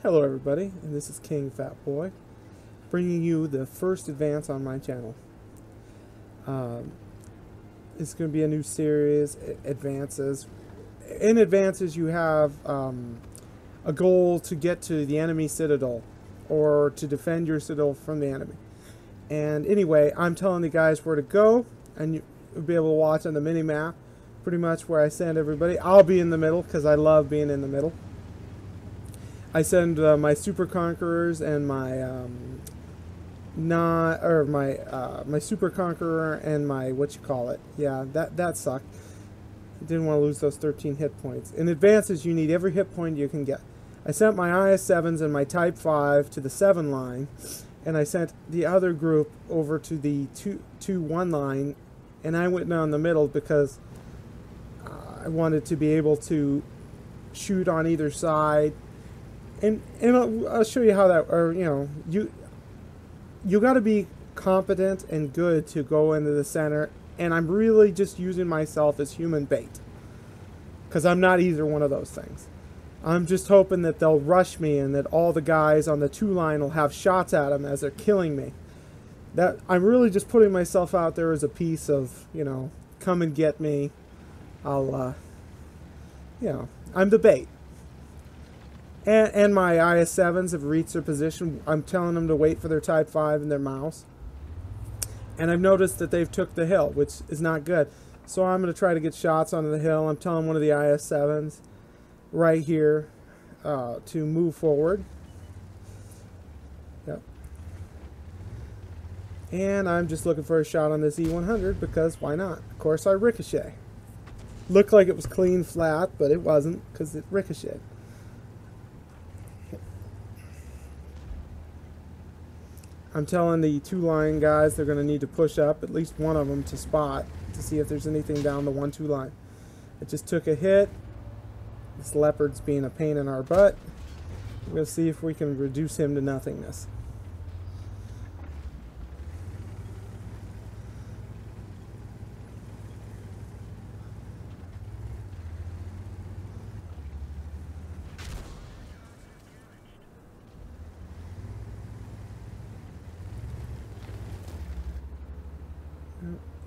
Hello everybody, and this is King Fat Boy, bringing you the first advance on my channel. It's going to be a new series, advances. In advances you have a goal to get to the enemy citadel, or to defend your citadel from the enemy. And anyway, I'm telling the guys where to go, and you'll be able to watch on the mini-map pretty much where I send everybody. I'll be in the middle, because I love being in the middle. I send my super conquerors and my my super conqueror and my that sucked. Didn't want to lose those 13 hit points. In advances, you need every hit point you can get. I sent my IS-7s and my Type 5 to the 7 line, and I sent the other group over to the 2-1 line, and I went down the middle because I wanted to be able to shoot on either side. And I'll show you how that, or you got to be competent and good to go into the center. And I'm really just using myself as human bait, because I'm not either one of those things. I'm just hoping that they'll rush me and that all the guys on the 2 line will have shots at them as they're killing me. That I'm really just putting myself out there as a piece of, come and get me. I'll, I'm the bait. And my IS-7s have reached their position. I'm telling them to wait for their Type 5 and their mouse. And I've noticed that they've took the hill, which is not good. So I'm going to try to get shots onto the hill. I'm telling one of the IS-7s right here to move forward. Yep. And I'm just looking for a shot on this E100 because why not? Of course I ricochet. Looked like it was clean flat, but it wasn't because it ricocheted. I'm telling the 2-line guys they're going to need to push up, at least one of them, to spot, to see if there's anything down the 1-2 line. It just took a hit. This leopard's being a pain in our butt. We're going to see if we can reduce him to nothingness.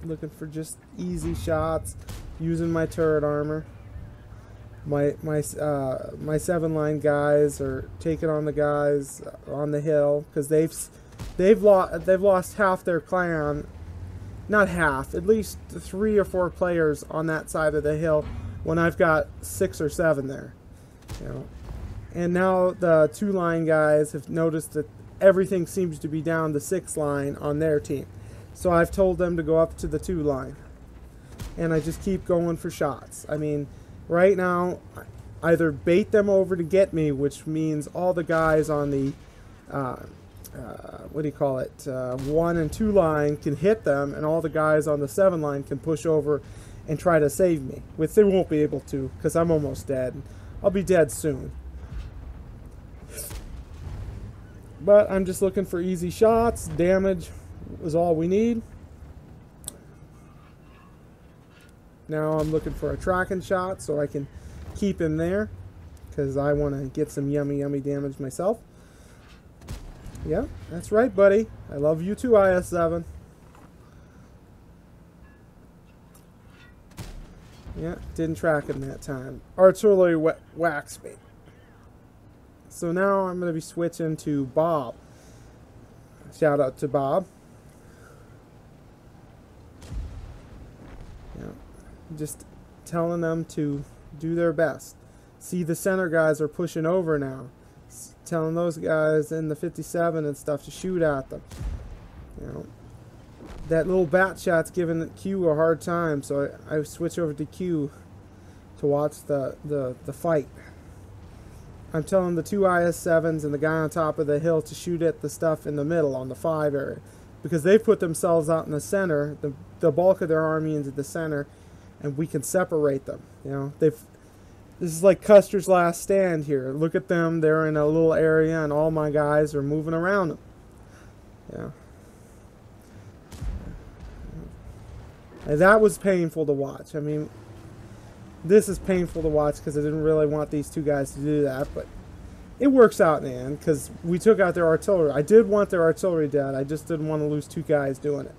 Looking for just easy shots, using my turret armor. My 7-line guys are taking on the guys on the hill because they've lost half their clan, not half, at least 3 or 4 players on that side of the hill when I've got 6 or 7 there. And now the 2-line guys have noticed that everything seems to be down the 6-line on their team. So I've told them to go up to the 2 line. And I just keep going for shots. I mean, right now, either bait them over to get me, which means all the guys on the, 1 and 2 line can hit them, and all the guys on the 7 line can push over and try to save me. Which they won't be able to, because I'm almost dead. I'll be dead soon. But I'm just looking for easy shots, damage is all we need. Now I'm looking for a tracking shot so I can keep him there, because I want to get some yummy damage myself. Yeah, that's right, buddy. I love you too, IS-7. Yeah, didn't track him that time. Artillery waxed me. So now I'm going to be switching to Bob. Shout out to Bob. Just telling them to do their best. See, the center guys are pushing over now. Telling those guys in the 57 and stuff to shoot at them. That little bat shot's giving Q a hard time, so I switch over to Q to watch the fight. I'm telling the 2 IS-7s and the guy on top of the hill to shoot at the stuff in the middle on the 5 area, because they've put themselves out in the center, the bulk of their army into the center, and we can separate them. This is like Custer's last stand here. Look at them. They're in a little area, and all my guys are moving around them. And that was painful to watch. I mean, this is painful to watch because I didn't really want these 2 guys to do that, but it works out in the end because we took out their artillery. I did want their artillery dead. I just didn't want to lose 2 guys doing it.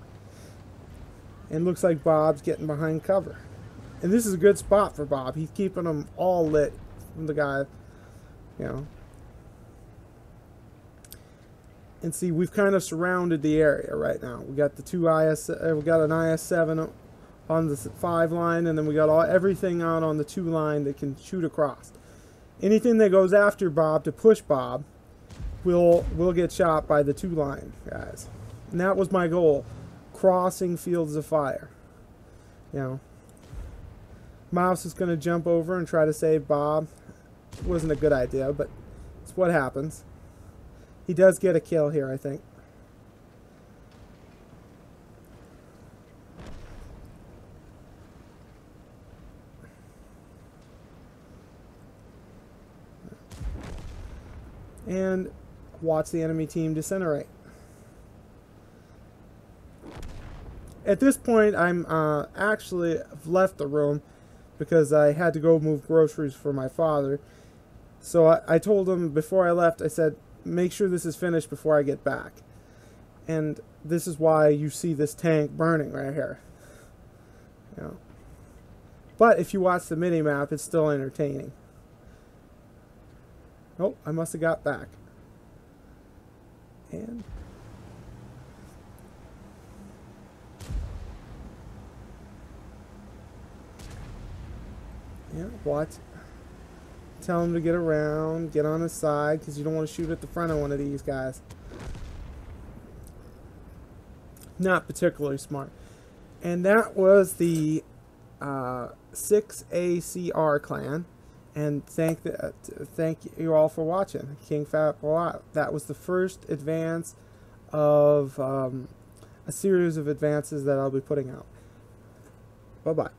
And looks like Bob's getting behind cover. And this is a good spot for Bob. He's keeping them all lit from the guy, you know. And see, we've kind of surrounded the area right now. We got the 2 we got an IS-7 on the 5 line, and then we got everything out on the 2 line that can shoot across. Anything that goes after Bob to push Bob will get shot by the 2 line guys. And that was my goal, crossing fields of fire. You know, Mouse is going to jump over and try to save Bob. It wasn't a good idea, but it's what happens. He does get a kill here, I think. And watch the enemy team disintegrate. At this point, I'm actually left the room because I had to go move groceries for my father. So I told him before I left, I said, make sure this is finished before I get back. And this is why you see this tank burning right here. You know. But if you watch the mini-map, it's still entertaining. Oh, I must have got back. And yeah, watch. Tell him to get around, get on the side, because you don't want to shoot at the front of one of these guys. Not particularly smart. And that was the 6ACR clan. And thank you all for watching. King Fat Boy. That was the first advance of a series of advances that I'll be putting out. Bye-bye.